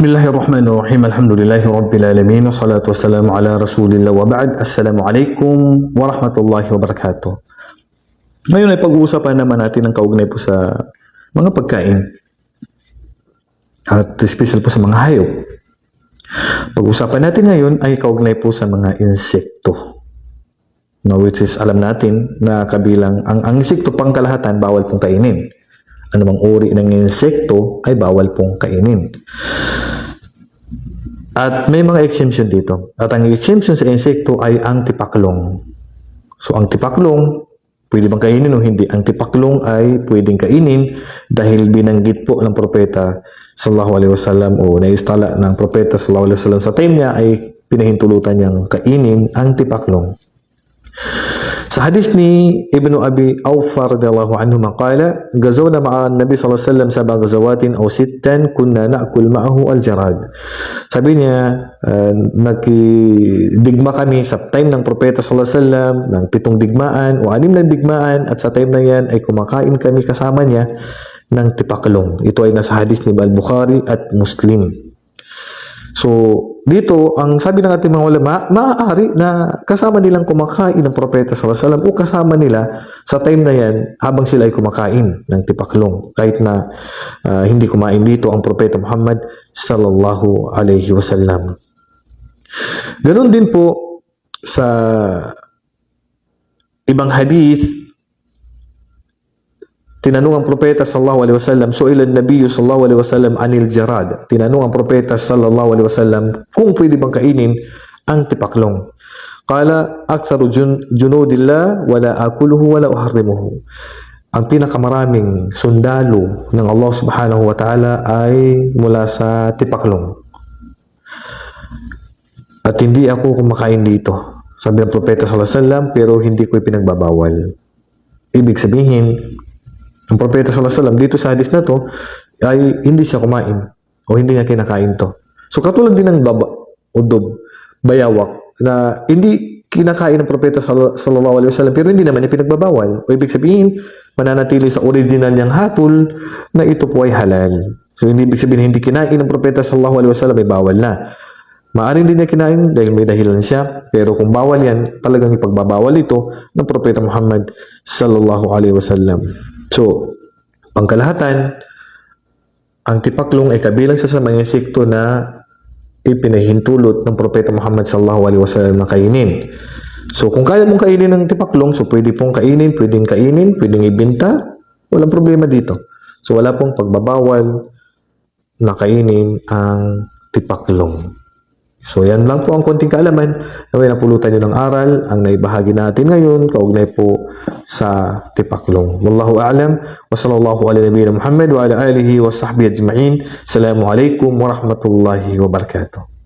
Bismillahirrahmanirrahim. Alhamdulillahi Rabbil Alamin. Wassalatu wassalamu ala Rasulillah wa ba'd. Assalamualaikum warahmatullahi wabarakatuh. Ngayon ay pag-uusapan naman natin ang kaugnay po sa mga pagkain at special po sa mga hayop. Pag-uusapan natin ngayon ay kaugnay po sa mga insekto. Now, which is alam natin na kabilang ang insekto pangkalahatan bawal pong kainin. Anumang uri ng insekto ay bawal pong kainin. At may mga exemption dito. At ang exemption sa insekto ay ang tipaklong. So, ang tipaklong, pwede bang kainin o hindi? Ang tipaklong ay pwedeng kainin dahil binanggit po ng propeta sallallahu alaihi wasallam o naistala ng propeta sallallahu alaihi wasallam sa time niya ay pinahintulutan niyang kainin ang tipaklong. Sa hadis ni Ibnu Abi Awfa radhiyallahu anhu maqala gazawna ma'a Nabi sallallahu alaihi wasallam sab'a gazawatin aw sittan kunna na'kul ma'ahu al-jarad. Sabi niya nagdigma kami sa time ng propeta sallallahu alaihi wasallam ng 7 digmaan o 6 na digmaan at sa time na yan ay kumakain kami kasama niya ng tipaklong. Ito ay nasa hadis ni Al-Bukhari at Muslim. So, dito, ang sabi ng ating mga ulama, maaari na kasama nilang kumakain ng propeta sallallahu alaihi wasallam o kasama nila sa time na yan habang sila ay kumakain ng tipaklong. Kahit na hindi kumain dito ang propeta Muhammad sallallahu alaihi wasallam. Ganon din po sa ibang hadith, tinanong ang propeta sallallahu alaihi wasallam, su'ila an-nabiy sallallahu alaihi wasallam anil jarad. Tinanong ang propeta sallallahu alaihi wasallam kung pwede bang kainin ang tipaklong. Qala aktharu junudillah wala akuluhu wala uharrimuhu. Ang pinakamaraming sundalo ng Allah subhanahu wa ta'ala ay mula sa tipaklong. At hindi ako kumakain dito. Sabi ng propeta sallallahu alaihi wasallam, pero hindi ko ipinagbabawal. Ibig sabihin, ang propeta sallallahu alaihi wasallam dito sa hadis na to ay hindi siya kumain o hindi niya kinakain to. So katulad din ng udob, bayawak na hindi kinakain ng propeta sallallahu alaihi wasallam pero hindi naman niya pinagbabawal. O ibig sabihin, mananatili sa original niyang hatol na ito po ay halal. So hindi ibig sabihin hindi kinain ng propeta sallallahu alaihi wasallam ay bawal na. Maaring din niya kinain dahil may dahilan siya, pero kung bawal yan, talagang ipagbabawal ito ng propeta Muhammad sallallahu alaihi wasallam. So, pangkalahatan, ang tipaklong ay kabilang sa mga insekto na ipinahintulot ng propeta Muhammad sallallahu alaihi wasallam na kainin. So, kung kaya mong kainin ng tipaklong, so pwede pong kainin, pwedeng ibenta, walang problema dito. So, wala pong pagbabawal na kainin ang tipaklong. So, yan lang po ang konting kaalaman na may napulutan nyo ng aral. Ang naibahagi natin ngayon, kaugnay po sa tipaklong. Wallahu a'lam. Wa sallallahu ala nabiyina Muhammad wa ala alihi wa sahbihi ajma'in. Assalamualaikum warahmatullahi wabarakatuh.